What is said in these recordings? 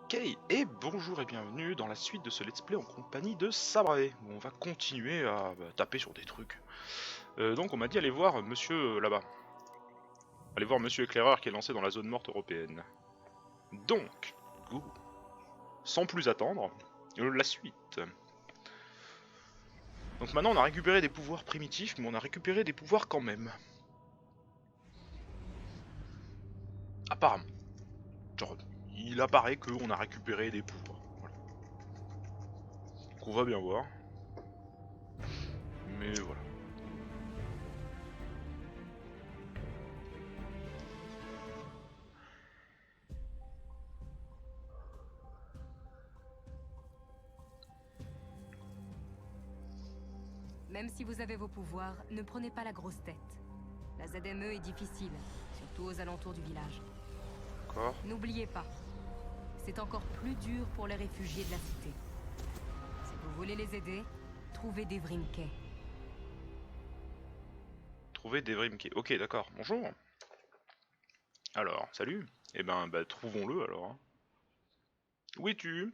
Ok, et bonjour et bienvenue dans la suite de ce let's play en compagnie de Sabrae, où on va continuer à taper sur des trucs. Donc on m'a dit aller voir monsieur là-bas. Allez voir monsieur éclaireur qui est lancé dans la zone morte européenne. Donc, go. Sans plus attendre, la suite. Donc maintenant on a récupéré des pouvoirs primitifs, mais on a récupéré des pouvoirs quand même. Apparemment. Genre, il apparaît qu'on a récupéré des pouvoirs. Voilà. Donc on va bien voir. Mais voilà. Même si vous avez vos pouvoirs, ne prenez pas la grosse tête. La ZME est difficile, surtout aux alentours du village. D'accord. N'oubliez pas, c'est encore plus dur pour les réfugiés de la cité. Si vous voulez les aider, trouvez des Vrimkey. Trouver des Vrimkey. Ok, d'accord. Bonjour. Alors, salut. Eh ben, trouvons-le alors. Hein. Où es-tu?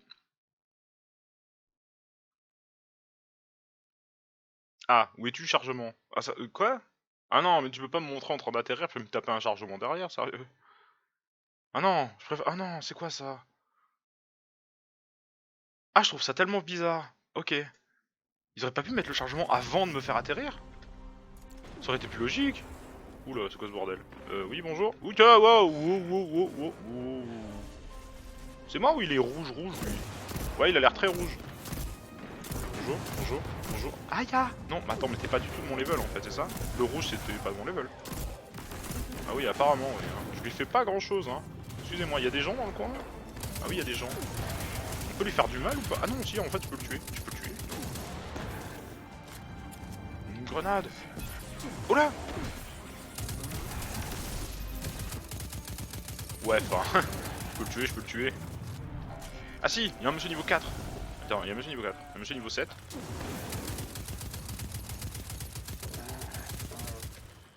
Ah, où es-tu chargement? Ah, ça, quoi? Ah non, mais tu peux pas me montrer en train d'atterrir, puis me taper un chargement derrière, sérieux? Ah non, je préfère... Ah non, c'est quoi ça? Ah, je trouve ça tellement bizarre. Ok. Ils auraient pas pu mettre le chargement avant de me faire atterrir? Ça aurait été plus logique. Oula, c'est quoi ce bordel? Oui, bonjour. Ouh, tiens, wow, wow, wow, wow, wow, wow. C'est moi ou il est rouge, lui? Ouais, il a l'air très rouge. Bonjour, bonjour, bonjour. Aïe ah. Non, mais attends, mais t'es pas du tout de mon level en fait, c'est ça? Le rouge c'était pas de mon level. Ah oui, apparemment, oui. Hein. Je lui fais pas grand chose, hein. Excusez-moi, il y a des gens dans le coin? Ah oui, il y a des gens. On peut lui faire du mal ou pas? Ah non, si, en fait, tu peux le tuer. Tu peux le tuer. Une grenade. Oh là! Ouais, enfin, je peux le tuer, je peux le tuer. Ah si, il y a un monsieur niveau 4. Attends, il y a un monsieur niveau 4. Un monsieur niveau 7.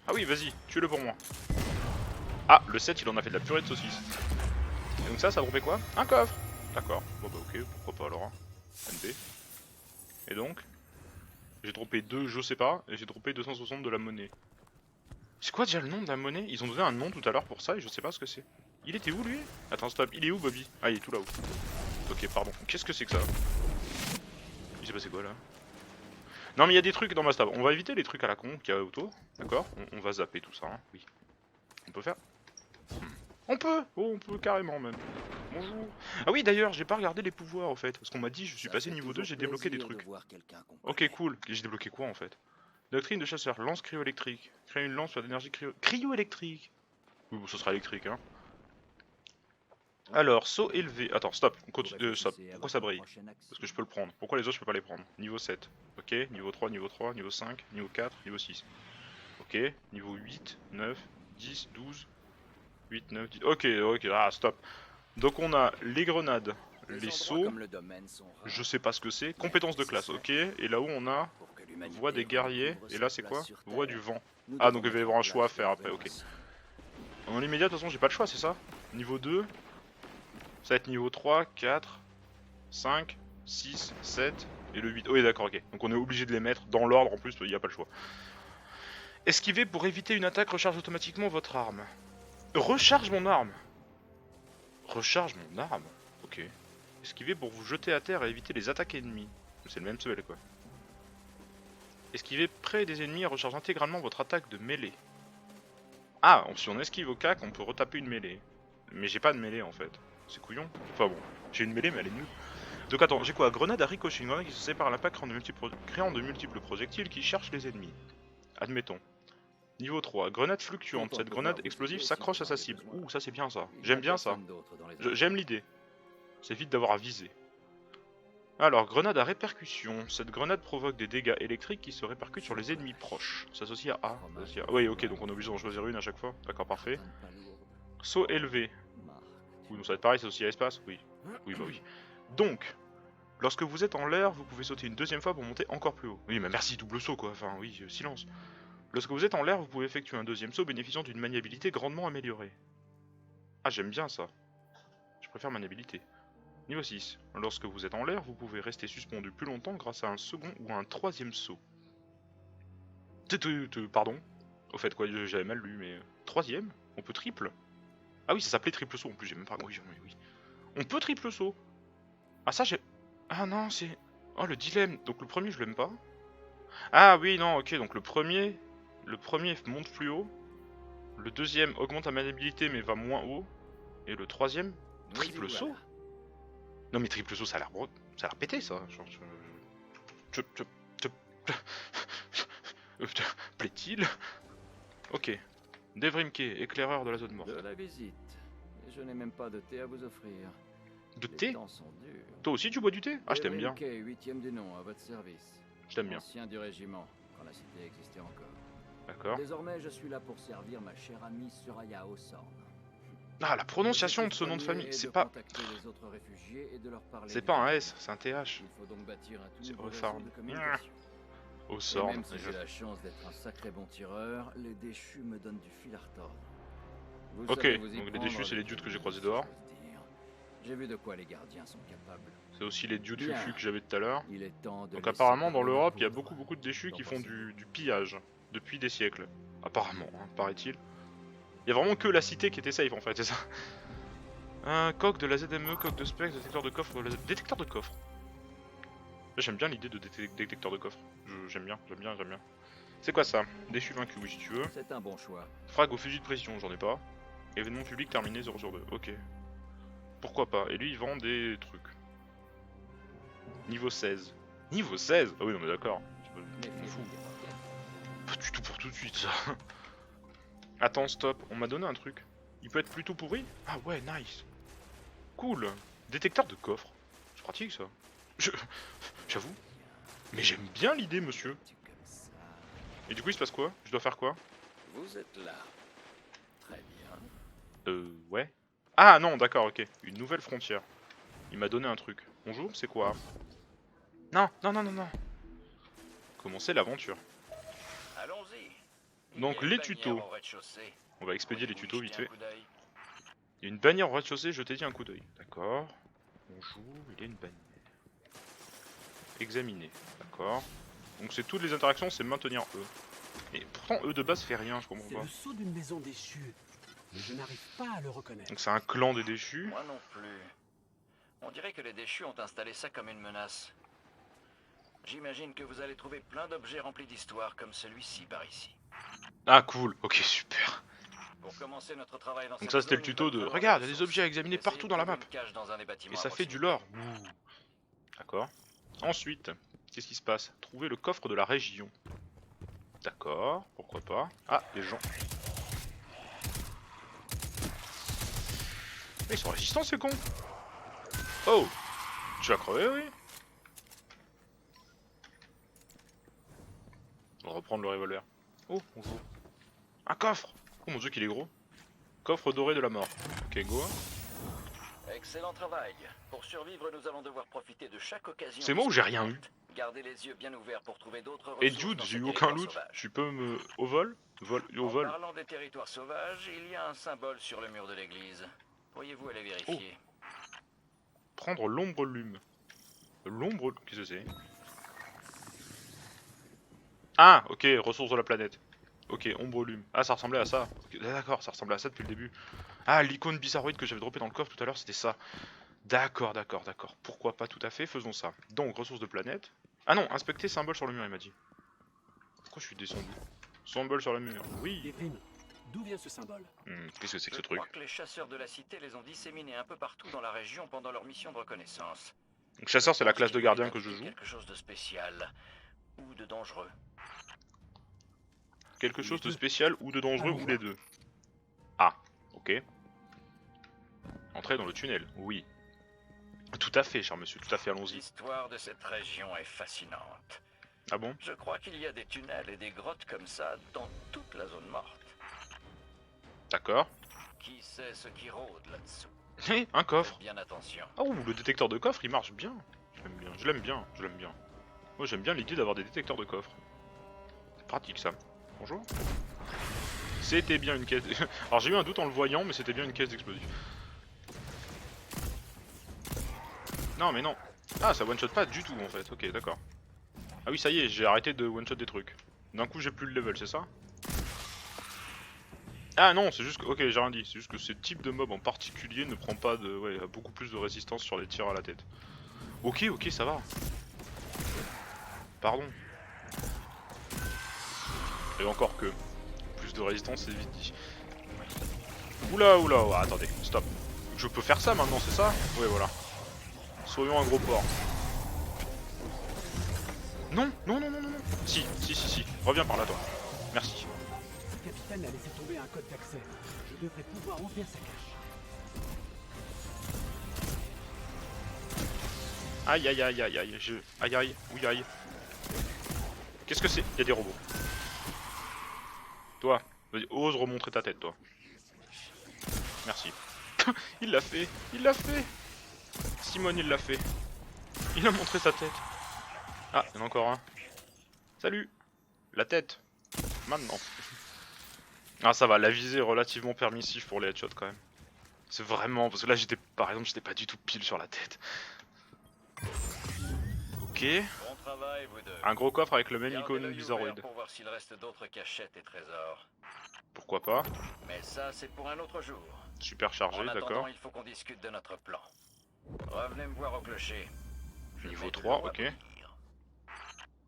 Ah oui, vas-y, tue-le pour moi. Ah, le 7, il en a fait de la purée de saucisse. Et donc ça dropait quoi? Un coffre. D'accord, bon bah ok, pourquoi pas alors. Hein. NP. Et donc j'ai droppé 2, je sais pas, et j'ai droppé 260 de la monnaie. C'est quoi déjà le nom de la monnaie? Ils ont donné un nom tout à l'heure pour ça et je sais pas ce que c'est. Il était où lui? Attends, stop, il est où Bobby? Ah, il est tout là-haut. Ok, pardon. Qu'est-ce que c'est que ça? Il s'est passé quoi là? Non mais il y a des trucs dans ma stab. On va éviter les trucs à la con qu'il y a autour. D'accord, on va zapper tout ça, hein. Oui. On peut faire? On peut! Oh, on peut carrément même. Bonjour. Ah oui, d'ailleurs, j'ai pas regardé les pouvoirs en fait. Parce qu'on m'a dit, je suis passé niveau 2, j'ai débloqué des trucs. Ok, cool. J'ai débloqué quoi en fait? Doctrine de chasseur, lance cryo-électrique. Crée une lance sur d'énergie cryo-électrique. Oui, bon, ce sera électrique, hein. Alors, saut élevé. Attends, stop. On continue. Stop. Pourquoi ça brille? Parce que je peux le prendre. Pourquoi les autres, je peux pas les prendre? Niveau 7. Ok. Niveau 3, niveau 3, niveau 5, niveau 4, niveau 6. Ok. Niveau 8, 9, 10, 12, 8, 9, 10. Ok, ok. Ah, stop. Donc, on a les grenades, les sauts. Je sais pas ce que c'est. Compétences de classe, ok. Et là-haut, on a voix des guerriers. Et là, c'est quoi? Voix du vent. Ah, donc il va y avoir un choix à faire après, ok. En immédiat, de toute façon, j'ai pas le choix, c'est ça? Niveau 2. Ça va être niveau 3, 4, 5, 6, 7 et le 8. Oui, d'accord, ok. Donc on est obligé de les mettre dans l'ordre en plus, il n'y a pas le choix. Esquiver pour éviter une attaque, recharge automatiquement votre arme. Recharge mon arme. Recharge mon arme. Ok. Esquiver pour vous jeter à terre et éviter les attaques ennemies. C'est le même spell quoi. Esquiver près des ennemis et recharge intégralement votre attaque de mêlée. Ah, si on esquive au cac, on peut retaper une mêlée. Mais j'ai pas de mêlée en fait. C'est couillon. Enfin bon, j'ai une mêlée mais elle est nulle. Donc attends, j'ai quoi? Grenade à ricochet, une grenade qui se sépare à l'impact créant de multiples projectiles qui cherchent les ennemis. Admettons. Niveau 3, grenade fluctuante. Cette grenade explosive s'accroche à sa cible. Ouh, ça c'est bien ça. J'aime bien ça. J'aime l'idée. C'est vite d'avoir à viser. Alors, grenade à répercussion. Cette grenade provoque des dégâts électriques qui se répercutent sur les ennemis proches. S'associe à A. Oui, ok, donc on est obligé d'en choisir une à chaque fois. D'accord, parfait. Saut élevé. Oui, donc ça va être pareil, c'est aussi à espace. Oui. Oui, bah oui. Donc, lorsque vous êtes en l'air, vous pouvez sauter une deuxième fois pour monter encore plus haut. Oui, mais merci, double saut quoi. Enfin, oui, silence. Lorsque vous êtes en l'air, vous pouvez effectuer un deuxième saut bénéficiant d'une maniabilité grandement améliorée. Ah, j'aime bien ça. Je préfère maniabilité. Niveau 6. Lorsque vous êtes en l'air, vous pouvez rester suspendu plus longtemps grâce à un second ou à un troisième saut. Pardon. Au fait quoi, j'avais mal lu, mais... Troisième? On peut triple? Ah oui, ça s'appelait triple saut en plus, j'ai même pas... Oui, oui. On peut triple saut. Ah ça j'ai... Ah non, c'est... Oh le dilemme. Donc le premier je l'aime pas. Ah oui, non, ok, donc le premier monte plus haut. Le deuxième augmente la maniabilité mais va moins haut. Et le troisième, triple saut. Non mais triple saut ça a l'air pété ça. Genre, plaît-il? Ok. Devrimke, éclaireur de la zone morte. De la visite. Et je n'ai même pas de thé à vous offrir. De thé? Les temps sont durs. Toi aussi tu bois du thé? Ah je t'aime bien. Devrimke, 8e du nom, à votre service. Je t'aime bien. Ancien du régiment, quand la cité existait encore. D'accord. Désormais, je suis là pour servir ma chère amie Suraya Osorn. Ah la prononciation de ce nom de famille, c'est pas... C'est pas un S, c'est un TH. Il faut donc bâtir un tout C'est nouveau Osorn. réseau de communication. Au Et sort. même si j'ai la chance d'être un sacré bon tireur, les déchus me donnent du fil à retordre. Vous Ok, savez vous y donc les prendre, déchus c'est les dudes que j'ai croisés dehors. j'ai vu de quoi les gardiens sont capables. C'est aussi les dudes Bien. fufu que j'avais tout à l'heure. Il est temps de Donc laisser apparemment dans parler l'Europe la il y a poudre. beaucoup de déchus qui Dans font votre du pillage. Depuis des siècles. Apparemment, hein, paraît-il. Il y a vraiment que la cité qui était safe en fait, c'est ça. Un coq de la ZME, coq de spec, détecteur de coffre, détecteur de coffre. J'aime bien l'idée de détecteur de coffre. J'aime bien. C'est quoi ça? Déchu vaincu, oui si tu veux. C'est un bon choix. Frag au fusil de pression, j'en ai pas. Événement public terminé 0 sur 2, ok. Pourquoi pas? Et lui il vend des trucs. Niveau 16. Niveau 16? Ah oui on est d'accord. Méfiez-vous. Pas du tout pour tout de suite ça. Attends stop, on m'a donné un truc. Il peut être plutôt pourri? Ah ouais nice. Cool. Détecteur de coffre. C'est pratique ça. J'avoue. Mais j'aime bien l'idée monsieur. Et du coup il se passe quoi? Je dois faire quoi? Vous êtes là. Très bien. Ouais. Ah non d'accord ok. Une nouvelle frontière. Il m'a donné un truc. Bonjour, c'est quoi? Non. Commencer l'aventure. Allons-y. Donc, Il y a les une tutos. bannière au rez-de-chaussée. On va expédier les Voulez-vous tutos y vite jeter un fait. coup d'œil? Il y a une bannière au rez-de-chaussée, je t'ai dit un coup d'œil. D'accord. Bonjour, il y a une bannière. Examiner. D'accord. Donc c'est toutes les interactions, c'est maintenir E. Et pourtant E de base fait rien, je comprends C'est pas. le sceau d'une maison déchue, mais je n'arrive pas à le reconnaître. Donc c'est un clan des déchus. Moi non plus. On dirait que les déchus ont installé ça comme une menace. J'imagine que vous allez trouver plein d'objets remplis d'histoire comme celui-ci par ici. Ah cool, ok super. Pour commencer notre travail dans Donc cette ça c'était le zone, tuto il va de... falloir Regarde, il y a des des objets à examiner Essayez partout de dans la trouver map. une cache dans un des bâtiments Et à ça fait du proximité. lore. Ouh. D'accord. Ensuite, qu'est-ce qui se passe? Trouver le coffre de la région. D'accord, pourquoi pas. Ah, les gens. Mais ils sont résistants ces cons. Oh, tu vas crever, oui. On va reprendre le revolver. Oh, bonjour. Un coffre. Oh mon dieu qu'il est gros. Coffre doré de la mort. Ok, go. Excellent travail. Pour survivre, nous allons devoir profiter de chaque occasion. C'est moi ou j'ai rien eu? Gardez les yeux bien ouverts pour trouver d'autres Et ressources dude, dans j'ai ces eu aucun territoires loot. sauvages. Tu peux me... Au vol? Au En vol. parlant des territoires sauvages, il y a un symbole sur le mur de l'église. Pourriez-vous aller vérifier? Prendre l'ombre lume. L'ombre... Qu'est-ce que c'est? Ah, ok, ressources de la planète. Ok, ombre lume. Ah, ça ressemblait à ça. Okay, d'accord, ça ressemblait à ça depuis le début. Ah, l'icône bizarroïde que j'avais droppé dans le coffre tout à l'heure, c'était ça. D'accord. Pourquoi pas tout à fait, faisons ça. Donc, ressources de planète. Ah non, inspecter symbole sur le mur, il m'a dit. Pourquoi je suis descendu? Symbole sur le mur, oui. Devine, d'où vient ce symbole? Qu'est-ce que c'est que Je ce truc? crois que les chasseurs de la cité les ont disséminés un peu partout dans la région pendant leur mission de reconnaissance. Donc, chasseur, c'est la pense classe de qu'il gardien voulait que je indiquer joue. Quelque chose de spécial ou de dangereux. Quelque chose de deux. spécial ou de dangereux Allons ou les deux. Ah, ok. Entrer dans le tunnel, oui. Tout à fait, cher monsieur, tout à fait, allons-y. L'histoire de cette région est fascinante. Ah bon? Je crois qu'il y a des tunnels et des grottes comme ça dans toute la zone morte. D'accord. Qui sait ce qui rôde là-dessous? Hé, un coffre. Faites bien attention. Oh, le détecteur de coffre, il marche bien. Je l'aime bien. Moi, j'aime bien l'idée d'avoir des détecteurs de coffre. C'est pratique, ça. Bonjour. C'était bien une caisse... Alors, j'ai eu un doute en le voyant, mais c'était bien une caisse d'explosifs. Non mais non. Ah ça one shot pas du tout en fait, ok d'accord. Ah oui ça y est, j'ai arrêté de one shot des trucs. D'un coup j'ai plus le level, c'est ça? Ah non, c'est juste que... Ok, j'ai rien dit, c'est juste que ce type de mob en particulier ne prend pas de... Ouais, a beaucoup plus de résistance sur les tirs à la tête. Ok, ok, ça va. Pardon. Et encore que... Plus de résistance, c'est vite dit. Oula, oula, oula, attendez, stop. Je peux faire ça maintenant, c'est ça? Ouais, voilà. Soyons un gros porc. Non, non, non, non, non, non. Si, si, si, si. Reviens par là, toi. Merci. Le capitaine a laissé tomber un code d'accès. Je devrais pouvoir ouvrir sa cache. Aïe, aïe, aïe, aïe, aïe. Aïe, aïe, oui, aïe. Qu'est-ce que c'est? Il y a des robots. Toi, vas-y, ose remontrer ta tête, toi. Merci. Il l'a fait, il l'a fait. Simone, il l'a fait. Il a montré sa tête. Ah, il y en a encore un. Salut. La tête. Maintenant. Ah, ça va, la visée est relativement permissive pour les headshots quand même. C'est vraiment... Parce que là, j'étais... Par exemple, j'étais pas du tout pile sur la tête. Ok. Bon travail, vous deux. Un gros coffre avec le même Gardez icône l'œil bizarroïde. ouvert pour voir s'il reste d'autres cachettes et trésors. Pourquoi pas. Mais ça, c'est pour un autre jour. Super chargé, En attendant, d'accord. il faut qu'on discute de notre plan. Revenez me voir au clocher. Je Niveau mets de 3, l'eau à ok. bouillir.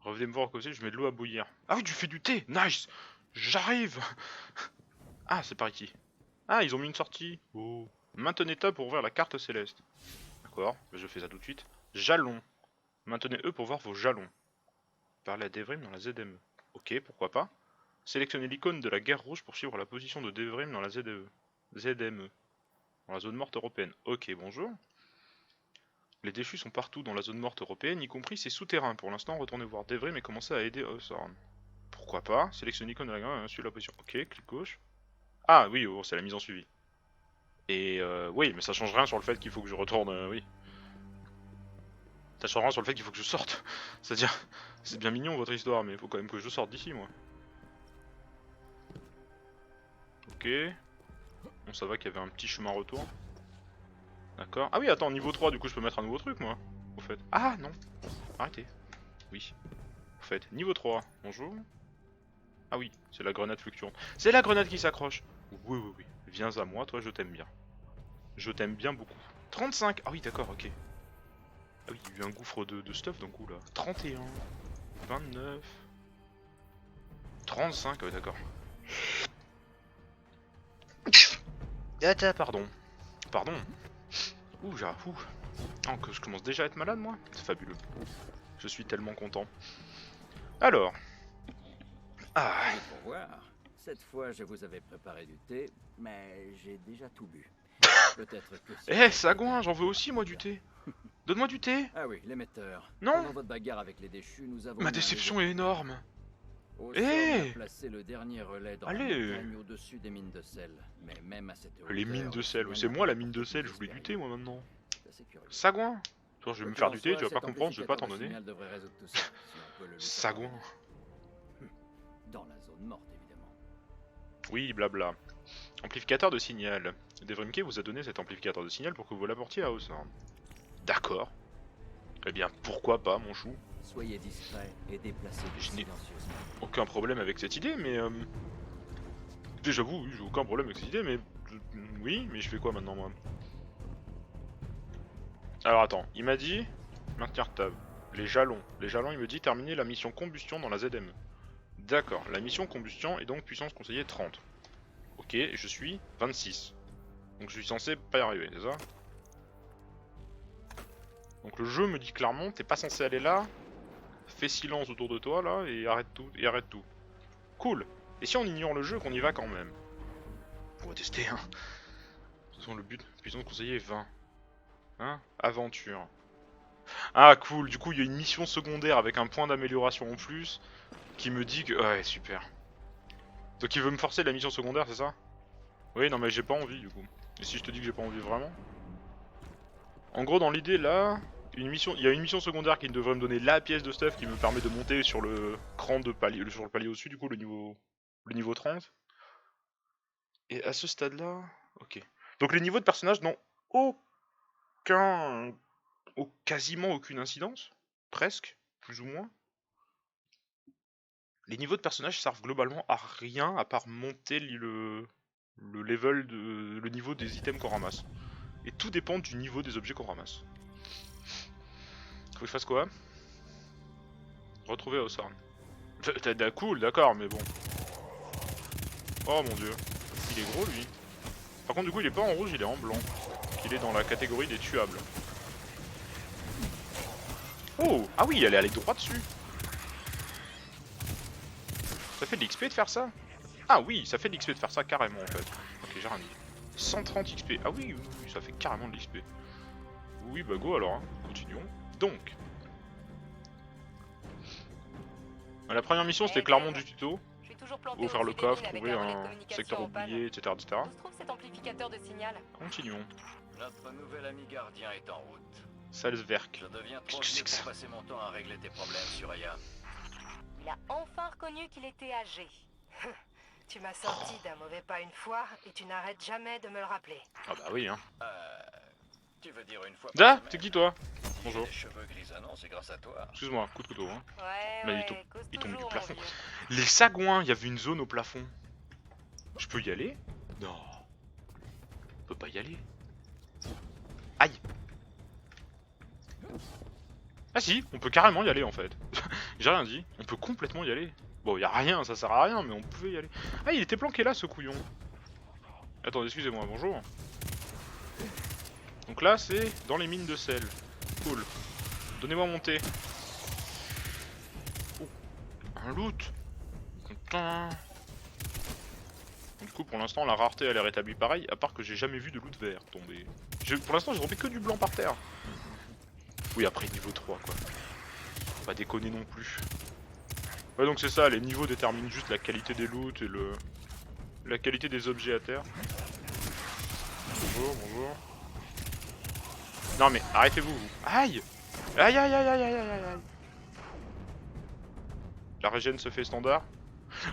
Revenez me voir au côté, je mets de l'eau à bouillir. Ah oui, tu fais du thé. Nice. J'arrive. Ah, c'est par ici. Ah, ils ont mis une sortie. Oh. Maintenez tab pour ouvrir la carte céleste. D'accord, je fais ça tout de suite. Jalons. Maintenez E pour voir vos jalons. Parlez à Devrim dans la ZME. Ok, pourquoi pas. Sélectionnez l'icône de la guerre rouge pour suivre la position de Devrim dans la ZME. Dans la zone morte européenne. Ok, bonjour. Les déchus sont partout dans la zone morte européenne, y compris ses souterrains. Pour l'instant, retournez voir Devrim et commencez à aider Ossorn. Pourquoi pas. Sélectionnez l'icône de la guerre, suivre la position. Ok, clic gauche. Ah oui, oh, c'est la mise en suivi. Et oui, mais ça change rien sur le fait qu'il faut que je retourne, oui. Ça change rien sur le fait qu'il faut que je sorte. C'est-à-dire, c'est bien mignon votre histoire, mais il faut quand même que je sorte d'ici, moi. Ok. Bon, ça va qu'il y avait un petit chemin retour. D'accord. Ah oui, attends, niveau 3, du coup, je peux mettre un nouveau truc, moi. Au fait. Ah, non. Arrêtez. Oui. Au fait, niveau 3. Bonjour. Ah oui, c'est la grenade fluctuante. C'est la grenade qui s'accroche. Oui, oui, oui. Viens à moi, toi, je t'aime bien. Je t'aime bien beaucoup. 35. Ah oui, d'accord, ok. Ah oui, il y a eu un gouffre de stuff d'un coup là. 31, 29, 35, ouais d'accord. Ah, pardon. Pardon. Ouh, j'avoue. Oh, que je commence déjà à être malade moi. C'est fabuleux. Je suis tellement content. Alors. Ah. Pour voir. Cette fois, je vous avais préparé du thé, mais j'ai déjà tout bu. Peut-être que... Eh, Sagouin, j'en veux aussi moi du thé. Donne-moi du thé. Ah oui, l'émetteur. Non. Pendant votre bagarre avec les déchus, nous avons... Ma déception est énorme. Eh, placé le dernier relais dans allez. la montagne au-dessus des mines de sel. Mais même à cette Les hauteur, mines de sel, le c'est signal moi la n'a mine pas de pu sel, je nous voulais du espérer. thé moi maintenant. C'est assez curieux. Sagouin. Toi je vais me faire du thé, tu vas pas Cet comprendre, je vais pas t'en amplificateur de donner. signal devrait résoudre tout ça, si on peut le lui faire Sagouin. parvenir. Dans la zone morte, évidemment. Oui, blabla. Amplificateur de signal. Devrimke vous a donné cet amplificateur de signal pour que vous l'apportiez à Ossorn. D'accord. Eh bien, pourquoi pas, mon chou. Soyez discret et déplacez-vous Je n'ai silencieusement. aucun problème avec cette idée, mais... J'avoue, oui, j'ai aucun problème avec cette idée, mais... Oui, mais je fais quoi maintenant, moi? Alors, attends, il m'a dit... Maintenir table. Les jalons. Les jalons, il me dit terminer la mission combustion dans la ZME. D'accord, la mission combustion est donc puissance conseillée 30. Ok, je suis 26. Donc je suis censé pas y arriver, c'est ça? Donc le jeu me dit clairement, t'es pas censé aller là. Fais silence autour de toi là et arrête tout. Cool. Et si on ignore le jeu, qu'on y va quand même? On va tester, hein. De toute façon, le but, puissance conseillée est 20. Hein? Aventure. Ah cool, du coup il y a une mission secondaire avec un point d'amélioration en plus qui me dit que... Ouais, super. Donc il veut me forcer la mission secondaire, c'est ça? Oui, non mais j'ai pas envie du coup. Et si je te dis que j'ai pas envie vraiment? En gros, dans l'idée là, il y a une mission secondaire qui devrait me donner la pièce de stuff qui me permet de monter sur le cran de palier, sur le palier au-dessus du coup, le niveau 30. Et à ce stade là, ok. Donc les niveaux de personnages n'ont quasiment aucune incidence. Presque, plus ou moins. Les niveaux de personnages servent globalement à rien à part monter le level, le niveau des items qu'on ramasse. Et tout dépend du niveau des objets qu'on ramasse. Faut que je fasse quoi? Retrouver Osorn. Cool, d'accord, mais bon. Oh mon dieu. Il est gros lui. Par contre du coup il est pas en rouge, il est en blanc. Il est dans la catégorie des tuables. Oh! Ah oui, elle est allée droit dessus. Ça fait de l'XP de faire ça? Ah oui, ça fait de l'XP de faire ça carrément en fait. Ok, j'ai rien dit. 130 XP. Ah oui, oui, ça fait carrément de l'XP. Oui, bah go alors, hein. Continuons. Donc. La première mission c'était clairement du tuto. Ouvrir le coffre, trouver un secteur oublié, etc. etc. Où se trouve cet amplificateur de signal? Continuons. Notre nouvel ami gardien est en route. Salzwerk. Je deviens Qu'est-ce trop que c'est vieux que pour ça? passer mon temps à régler tes problèmes, Suraya. Il a enfin reconnu qu'il était âgé. Tu m'as sorti d'un mauvais pas une fois et tu n'arrêtes jamais de me le rappeler. Ah bah oui, hein. Tu veux dire une fois par Da, semaine? t'es qui toi? Si j'ai Bonjour. des cheveux grisonnants, c'est grâce à toi. Excuse-moi, coup de couteau, hein. Ouais, Mais ouais, cause il tombe du toujours, plafond. mon vieux. Les sagouins, il y avait une zone au plafond. Je peux y aller? Non. On peut pas y aller. Aïe. Ah si, on peut carrément y aller en fait. J'ai rien dit, on peut complètement y aller. Bon, y a rien, ça sert à rien, mais on pouvait y aller. Ah, il était planqué là ce couillon. Attendez, excusez-moi, bonjour. Donc là, c'est dans les mines de sel. Cool. Donnez-moi monter. Oh, un loot. Putain. Du coup, pour l'instant, la rareté elle est rétablie pareil, à part que j'ai jamais vu de loot vert tomber. Pour l'instant, j'ai droppé que du blanc par terre. Oui, après niveau 3 quoi. Faut pas déconner non plus. Ouais, donc c'est ça, les niveaux déterminent juste la qualité des loots et la qualité des objets à terre. Bonjour, bonjour. Non mais arrêtez-vous, vous. Aïe! Aïe aïe aïe aïe aïe aïe aïe. La régène se fait standard.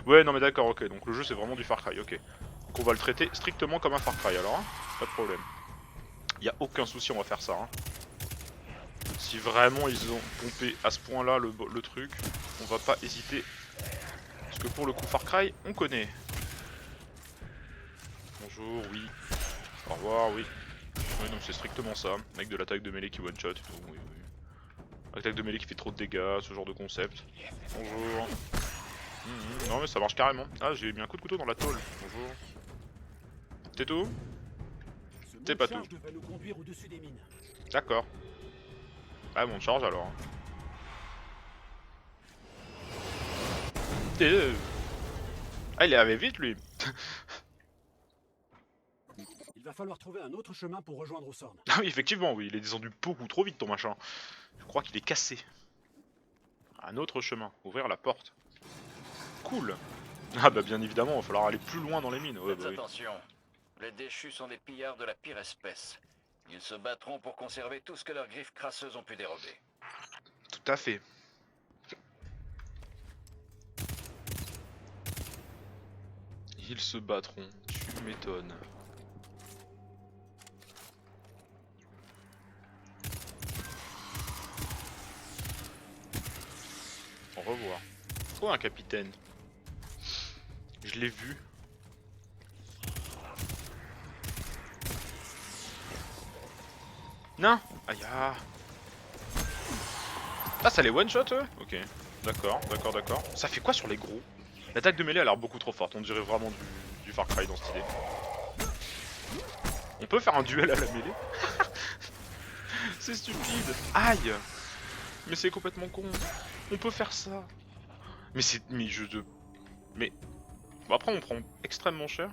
Ouais, non mais d'accord, ok, donc le jeu c'est vraiment du Far Cry, ok. Donc on va le traiter strictement comme un Far Cry alors, hein. Pas de problème. Y a aucun souci, on va faire ça, hein. Si vraiment ils ont pompé à ce point là le truc, on va pas hésiter. Parce que pour le coup Far Cry, on connaît. Bonjour, oui. Au revoir, oui. Oui, donc c'est strictement ça, avec de l'attaque de mêlée qui one shot. Oui, oui. Attaque de mêlée qui fait trop de dégâts, ce genre de concept. Bonjour. Non mais ça marche carrément. Ah, j'ai mis un coup de couteau dans la tôle. Bonjour. T'es tout? T'es pas tout. devait nous conduire au-dessus des mines. D'accord. Ah bon, charge alors. Ah, il est arrivé vite lui. Il va falloir trouver un autre chemin pour rejoindre Osorn. Ah oui, effectivement, oui, il est descendu beaucoup trop vite ton machin. Je crois qu'il est cassé. Un autre chemin, ouvrir la porte. Cool. Ah bah bien évidemment, il va falloir aller plus loin dans les mines. Ouais, Faites bah, oui. attention, les déchus sont des pillards de la pire espèce. Ils se battront pour conserver tout ce que leurs griffes crasseuses ont pu dérober. Tout à fait. Ils se battront, tu m'étonnes. Au revoir. Oh, un capitaine. Je l'ai vu. Non. Aïe. Ah, ça les one shot eux? Ok. D'accord, d'accord, d'accord. Ça fait quoi sur les gros? L'attaque de mêlée a l'air beaucoup trop forte. On dirait vraiment du Far Cry dans cette idée. On peut faire un duel à la mêlée? C'est stupide. Aïe. Mais c'est complètement con. On peut faire ça. Mais c'est... Mais je... Mais... Bon, après on prend extrêmement cher.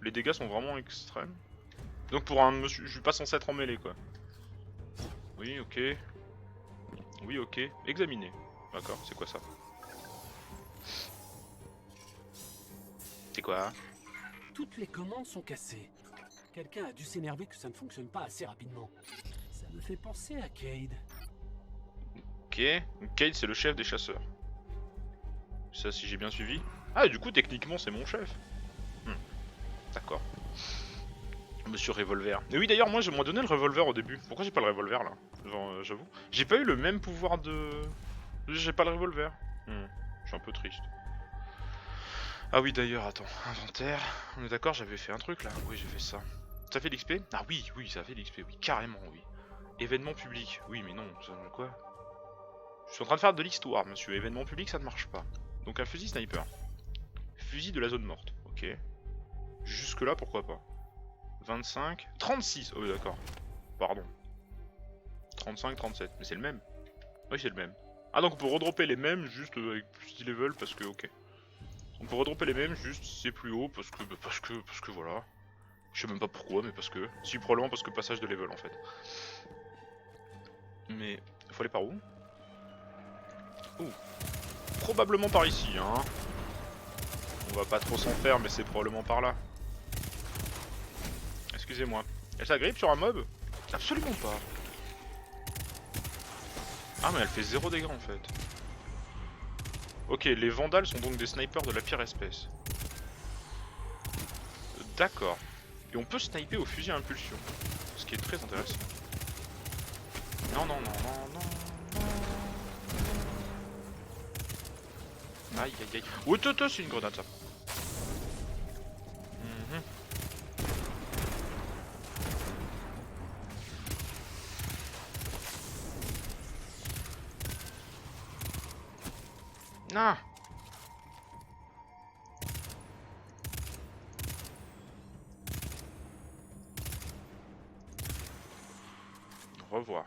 Les dégâts sont vraiment extrêmes. Donc pour un monsieur... Je suis pas censé être en mêlée quoi. Oui, ok. Oui, ok. Examiner. D'accord, c'est quoi ça? C'est quoi? Toutes les commandes sont cassées. Quelqu'un a dû s'énerver que ça ne fonctionne pas assez rapidement. Ça me fait penser à Cade. Ok. Donc Cade c'est le chef des chasseurs. Ça si j'ai bien suivi. Ah du coup techniquement c'est mon chef. D'accord. Monsieur Revolver. Et oui d'ailleurs moi j'aimerais donner le revolver au début. Pourquoi j'ai pas le revolver là? Genre j'avoue. J'ai pas eu le même pouvoir de... J'ai pas le revolver. Je suis un peu triste. Ah oui d'ailleurs attends. Inventaire. On est d'accord j'avais fait un truc là? Oui j'ai fait ça. Ça fait l'XP? Ah oui ça fait l'XP oui carrément oui. Événement public. Oui mais non ça quoi? Je suis en train de faire de l'histoire monsieur. Événement public ça ne marche pas. Donc un fusil sniper. Fusil de la zone morte. Ok. Jusque là pourquoi pas. 25, 36, oh oui d'accord, pardon. 35, 37, mais c'est le même. Oui c'est le même. Ah donc on peut redropper les mêmes juste avec plus 10 level parce que ok. On peut redropper les mêmes juste si c'est plus haut parce que voilà. Je sais même pas pourquoi mais parce que. Si probablement parce que passage de level en fait. Mais faut aller par où? Ouh. Probablement par ici hein. On va pas trop s'en faire mais c'est probablement par là. Excusez-moi. Elle s'agrippe sur un mob? Absolument pas. Ah mais elle fait 0 dégâts en fait. Ok, les vandales sont donc des snipers de la pire espèce. D'accord. Et on peut sniper au fusil à impulsion. Ce qui est très intéressant. Non. Aïe. Oh c'est une grenade ça. Ah. Revoir.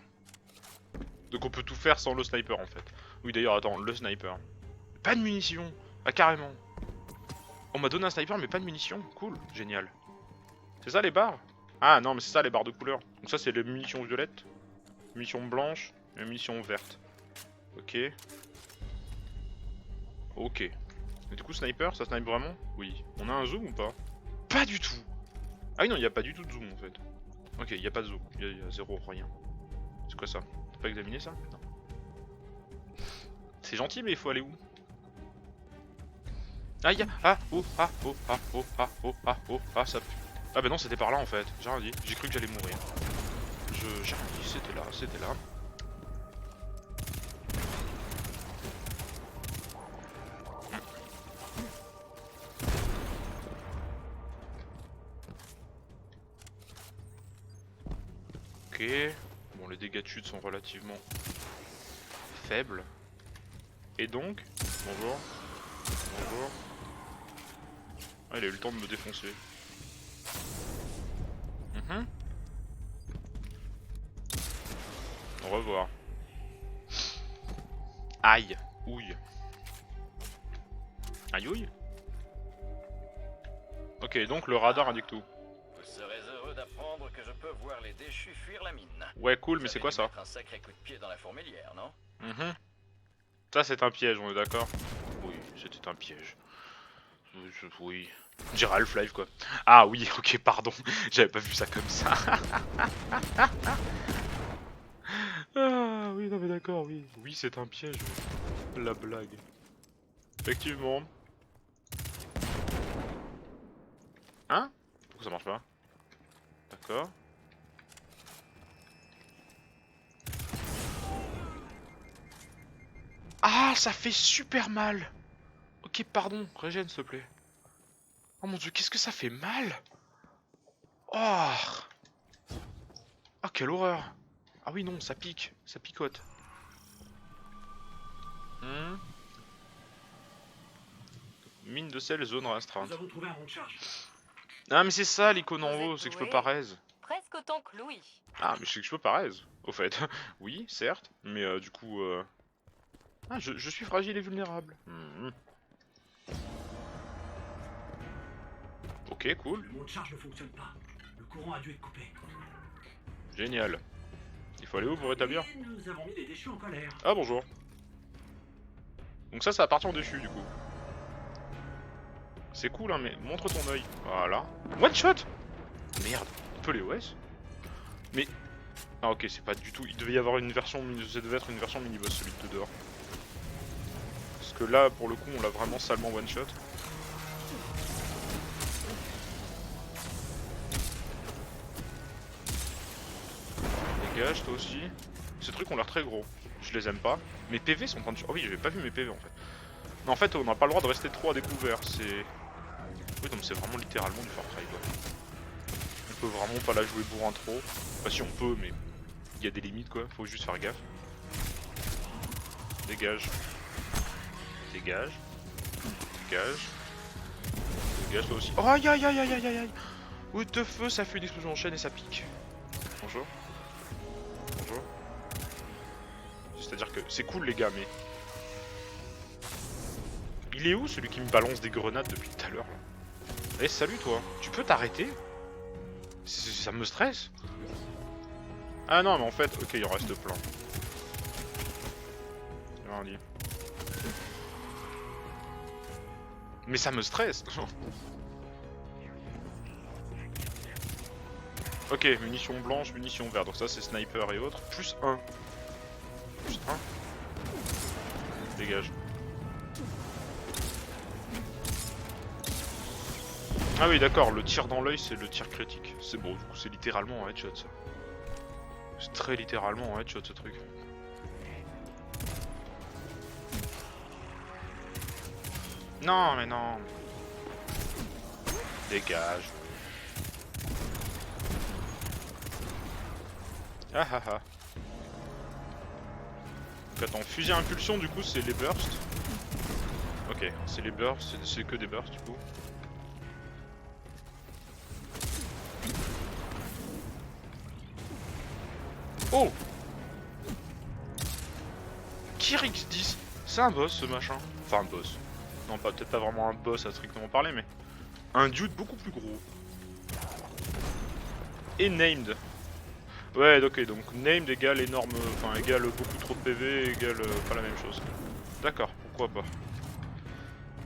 Donc on peut tout faire sans le sniper en fait. Oui d'ailleurs attends, le sniper. Pas de munitions. Ah carrément. On m'a donné un sniper mais pas de munitions. Cool, génial. C'est ça les barres? Ah non mais c'est ça les barres de couleur. Donc ça c'est les munitions violettes. Munitions blanches et munitions vertes. Ok. Ok. Et du coup sniper, ça snipe vraiment? Oui. On a un zoom ou pas? Pas du tout. Ah oui non, il n'y a pas du tout de zoom en fait. Ok, il n'y a pas de zoom. Il y a zéro, rien. C'est quoi ça? T'as pas examiné ça? Non. C'est gentil mais il faut aller où? Ah y'a... Ah ça pue. Ah bah non c'était par là en fait. J'ai rien dit. J'ai cru que j'allais mourir. J'ai rien dit, c'était là. Ok. Bon, les dégâts de chute sont relativement faibles. Et donc... Bonjour. Ah, il a eu le temps de me défoncer. Au revoir. Aïe. Ouille. Aïe ouille. Ok, donc le radar indique tout. Vous serez heureux d'apprendre que je peux voir les déchus fuir la mine. Ouais, cool, mais c'est quoi ça? Un sacré coup de pied dans la fourmilière, non? Ça c'est un piège, on est d'accord? Oui, c'était un piège. Oui. On dirait Half-Life quoi. Ah oui, ok, pardon. J'avais pas vu ça comme ça. Ah oui, non mais d'accord, oui. Oui, c'est un piège. La blague. Effectivement. Hein? Pourquoi ça marche pas? D'accord. Ah, ça fait super mal. Ok, pardon, régène s'il te plaît. Oh mon dieu, qu'est-ce que ça fait mal? Oh. Ah, quelle horreur. Ah oui, non, ça pique, ça picote. Mine de sel, zone restreinte. Nous avons trouvé un rond de charge. Ah, mais c'est ça l'icône en haut, c'est que je peux pas raise. Presque autant que Louis. Ah, mais c'est que je peux pas raise, au fait. Oui, certes, mais du coup... Ah, je suis fragile et vulnérable. Ok, cool. Le rond de charge ne fonctionne pas. Le courant a dû être coupé. Génial. Il faut aller où pour rétablir? Et nous avons mis les déchus en colère. Ah, bonjour. Donc ça appartient aux déchus, du coup. C'est cool, hein, mais montre ton œil. Voilà. One shot. Merde. On peut les OS? Mais... Ah ok, c'est pas du tout... Il devait y avoir une version... Ça devait être une version mini-boss, celui de dehors. Parce que là, pour le coup, on l'a vraiment salement one shot. Dégage, toi aussi. Ces trucs ont l'air très gros. Je les aime pas. Mes PV sont en train de... Oh oui, j'avais pas vu mes PV en fait. Mais en fait, on n'a pas le droit de rester trop à découvert. C'est... Oui, donc c'est vraiment littéralement du Far Cry quoi. On peut vraiment pas la jouer bourrin trop. Enfin si on peut, mais il y a des limites quoi. Faut juste faire gaffe. Dégage. Dégage. Dégage. Dégage toi aussi. Oh aïe aïe aïe aïe aïe aïe aïe. What the fuck, ça fait une explosion en chaîne et ça pique. Bonjour. Bonjour. C'est-à-dire que c'est cool les gars, mais... Il est où celui qui me balance des grenades depuis tout à l'heure là? Eh salut toi, tu peux t'arrêter? Ça me stresse. Ah non mais en fait, ok il en reste plein. J'ai rien dit. Mais ça me stresse. Ok, munitions blanches, munitions vertes, donc ça c'est sniper et autres, plus 1. Plus 1. Dégage. Ah oui d'accord, le tir dans l'œil c'est le tir critique. C'est bon, du coup c'est littéralement un headshot ça. C'est très littéralement un headshot ce truc. Non mais non. Dégage. Ah ah ah. Donc attends, fusil à impulsion du coup c'est les bursts. Ok, c'est les bursts, c'est que des bursts du coup. Oh Kirix 10, c'est un boss ce machin. Enfin un boss. Non pas peut-être pas vraiment un boss à strictement parler mais un dude beaucoup plus gros. Et named. Ouais ok donc named égale énorme, enfin égale beaucoup trop de PV égale pas la même chose. D'accord, pourquoi pas.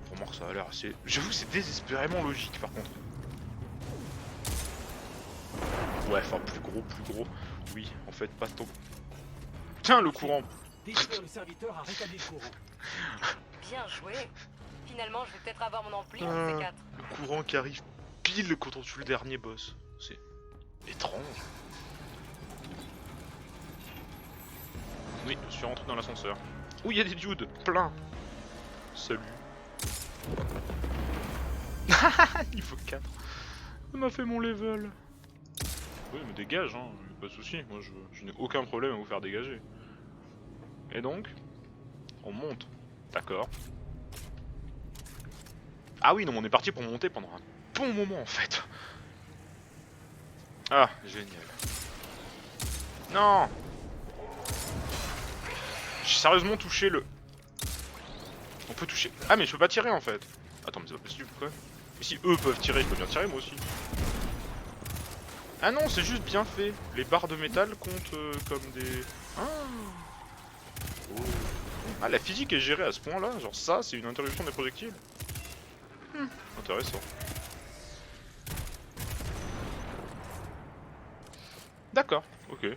Pour moi ça a l'air assez... J'avoue c'est désespérément logique par contre. Ouais enfin plus gros. Oui en fait pas tant. Tiens le courant. Détruire le serviteur a rétabli le courant. Bien joué. Finalement, je vais peut-être avoir mon ampli, un de ces quatre. Le courant qui arrive pile quand on tue le dernier boss. C'est étrange. Oui, je suis rentré dans l'ascenseur. Ouh, il y a des dudes, plein. Salut. Niveau 4. On m'a fait mon level. Oui, mais dégage, hein, pas de soucis. Moi, je n'ai aucun problème à vous faire dégager. Et donc, on monte. D'accord. Ah oui, non, on est parti pour monter pendant un bon moment en fait. Ah, génial. Non. J'ai sérieusement touché le... On peut toucher... Ah mais je peux pas tirer en fait. Attends mais c'est pas possible quoi. Mais si eux peuvent tirer, je peux bien tirer moi aussi. Ah non c'est juste bien fait. Les barres de métal comptent comme des... Oh. Ah la physique est gérée à ce point là. Genre ça c'est une interruption des projectiles. Intéressant. D'accord, ok.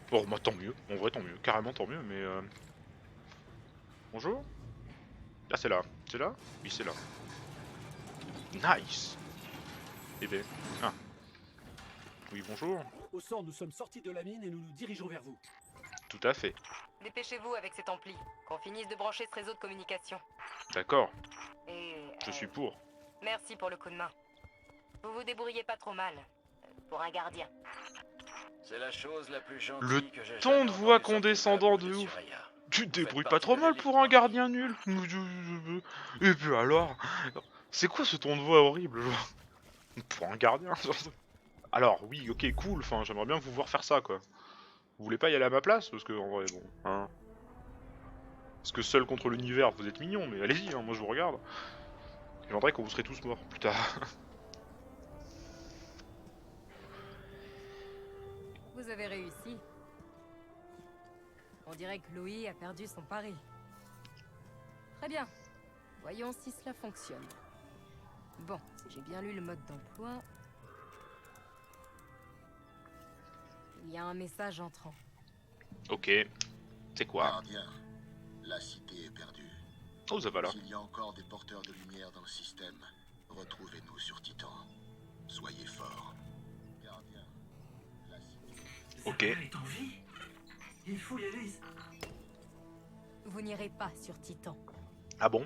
Bon bah tant mieux, en vrai tant mieux, carrément tant mieux mais Bonjour. Ah c'est là, c'est là? Oui c'est là. Nice. Eh ben, ah. Oui bonjour. Au sang, nous sommes sortis de la mine et nous nous dirigeons vers vous. Tout à fait. Dépêchez-vous avec cet ampli, qu'on finisse de brancher ce réseau de communication. D'accord, Et... je suis pour. Merci pour le coup de main. Vous vous débrouillez pas trop mal. Pour un gardien. C'est la chose la plus gentille Le que j'ai ton jamais de voix entendue condescendant sortir de la bouche ouf. Suraya. Tu te Vous débrouilles faites pas trop partie de mal l'élite pour un noire. gardien nul. Et puis alors? C'est quoi ce ton de voix horrible genre? Pour un gardien genre. Alors oui ok cool, enfin j'aimerais bien vous voir faire ça quoi. Vous voulez pas y aller à ma place? Parce que en vrai bon, hein. Parce que seul contre l'univers vous êtes mignon, mais allez-y, hein, moi je vous regarde. Je viendrai quand vous serez tous morts, plus tard. Vous avez réussi. On dirait que Louis a perdu son pari. Très bien. Voyons si cela fonctionne. Bon, si j'ai bien lu le mode d'emploi... Il y a un message entrant. Ok, c'est quoi? Gardien, la cité est perdue. Oh ça va là. S'il y a encore des porteurs de lumière dans le système, retrouvez-nous sur Titan. Soyez forts. Gardien, la cité... Ok. Est en vie? Il faut y aller. Vous n'irez pas sur Titan. Ah bon?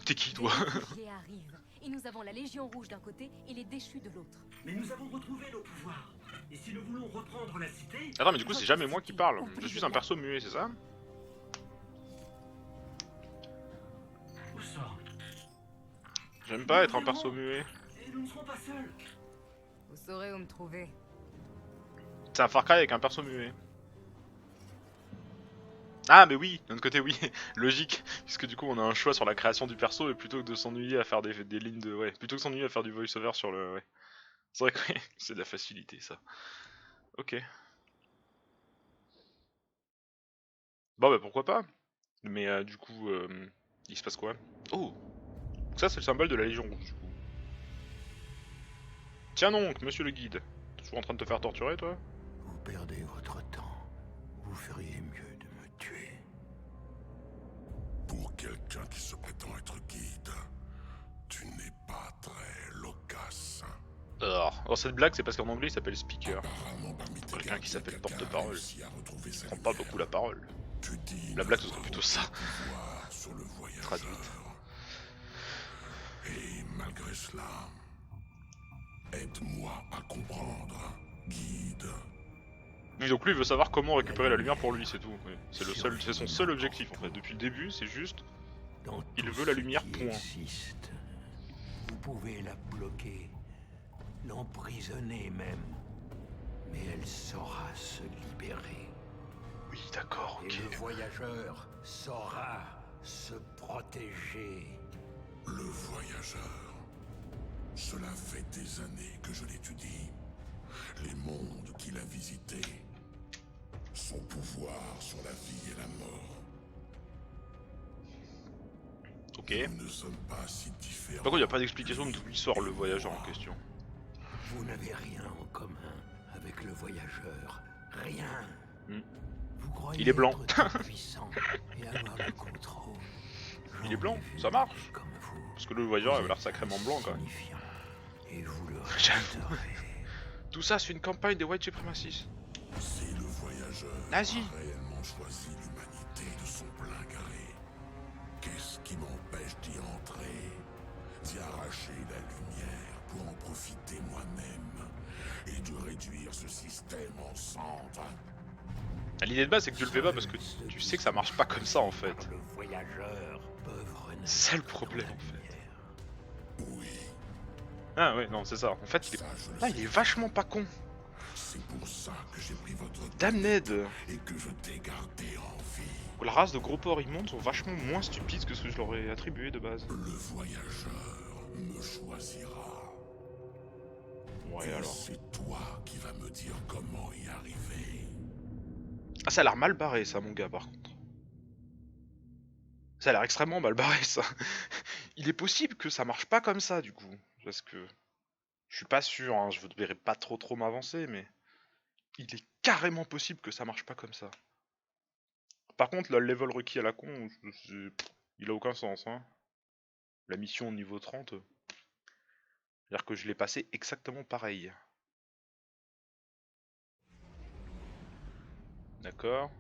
T'es qui toi? Les réfugiés arrivent, et nous avons la Légion Rouge d'un côté et les déchus de l'autre. Mais nous avons retrouvé nos pouvoirs. Et si nous voulons reprendre la cité... Attends, mais du coup c'est jamais moi qui parle. Je suis un perso muet, c'est ça? Où ça? J'aime pas être un perso muet. Et nous ne serons pas seuls. Vous saurez où me trouver. C'est un Far Cry avec un perso muet. Ah mais oui, d'un autre côté oui, logique, puisque du coup on a un choix sur la création du perso et plutôt que de s'ennuyer à faire des lignes de... Ouais, plutôt que s'ennuyer à faire du voice-over sur le... Ouais. C'est vrai que ouais, c'est de la facilité ça. Ok. Bon bah pourquoi pas. Mais du coup, il se passe quoi? Oh, ça c'est le symbole de la Légion Rouge du coup. Tiens donc, monsieur le guide. T'es toujours en train de te faire torturer toi? Vous perdez votre temps. Vous feriez mieux de me tuer. Pour quelqu'un qui se prétend être guide, tu n'es pas très loquace. Alors, cette blague c'est parce qu'en anglais il s'appelle speaker. Apparemment, parmi tes Quelqu'un qui s'appelle gardiens, porte-parole. quelqu'un a réussi à retrouver sa Prends pas lumière. beaucoup la parole. Tu dis La blague ce serait plutôt ça. pouvoir sur le voyageur. Traduite. Et malgré cela, aide-moi à comprendre, guide. Oui, donc lui il veut savoir comment récupérer la lumière pour lui, c'est tout. Oui. C'est son seul objectif en fait. Depuis le début, c'est juste Dans il tout veut la ce lumière, qui point. existe, vous pouvez la bloquer, l'emprisonner même, mais elle saura se libérer. Oui, d'accord, Et ok. le voyageur saura se protéger. Le voyageur. Cela fait des années que je l'étudie. Les mondes qu'il a visités. Son pouvoir sur la vie et la mort. Ok. Nous ne sommes pas si différents. Par contre, il n'y a pas d'explication de d'où il sort le voyageur en question. Vous n'avez rien en commun avec le voyageur. Rien. Hmm. Vous croyez Il est blanc. être tout puissant et avoir le contrôle. Il est blanc, J'en ai vu ça marche. comme vous. Parce que le voyageur avait l'air sacrément blanc quand même. Insignifiant. Et vous le J'avoue. regretterez. Tout ça, c'est une campagne des White Supremacists. Si le voyageur Nazi. a réellement choisi l'humanité de son plein gré, qu'est-ce qui m'empêche d'y entrer, d'y arracher la lumière pour en profiter moi-même et de réduire ce système en cendres? L'idée de base, c'est que tu le fais pas parce que tu sais que ça marche pas comme ça en fait. Le voyageur peuvent renaître C'est ça le problème dans la en fait. lumière. Oui, Ah ouais, non, c'est ça. En fait, il est... ça je le Ah, il est vachement pas con. C'est pour ça que j'ai pris votre Damned. et que je t'ai gardé en vie. La race de gros porcs immondes sont vachement moins stupides que ce que je leur ai attribué de base. Le voyageur me choisira. Ouais, Et alors. c'est toi qui vas me dire comment y arriver. Ah, ça a l'air mal barré ça, mon gars, par contre. Ça a l'air extrêmement mal barré ça. Il est possible que ça marche pas comme ça du coup. Parce que je suis pas sûr, hein, je ne verrai pas trop m'avancer, mais il est carrément possible que ça marche pas comme ça. Par contre, le level requis à la con, il a aucun sens. Hein. La mission au niveau 30, c'est-à-dire que je l'ai passé exactement pareil. D'accord.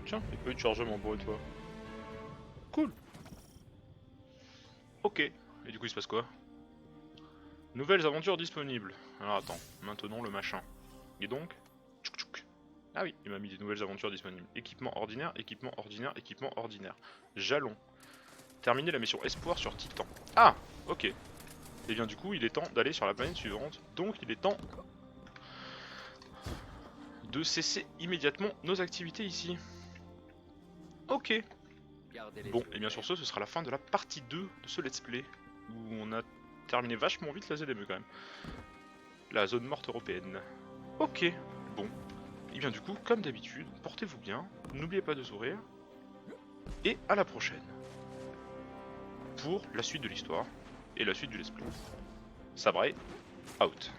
Tiens, il peut être chargement pour toi. Cool. Ok. Et du coup, il se passe quoi? Nouvelles aventures disponibles. Alors attends, maintenant le machin. Et donc tchouk tchouk. Ah oui, il m'a mis des nouvelles aventures disponibles. Équipement ordinaire, équipement ordinaire, équipement ordinaire. Jalon. Terminer la mission Espoir sur Titan. Ah, ok. Et bien du coup, il est temps d'aller sur la planète suivante. Donc il est temps de cesser immédiatement nos activités ici. Ok. Bon, et bien sur ce sera la fin de la partie 2 de ce let's play, où on a terminé vachement vite la ZME quand même. La zone morte européenne. Ok, bon. Et bien du coup, comme d'habitude, portez-vous bien, n'oubliez pas de sourire, et à la prochaine. Pour la suite de l'histoire, et la suite du let's play. Sabré, out.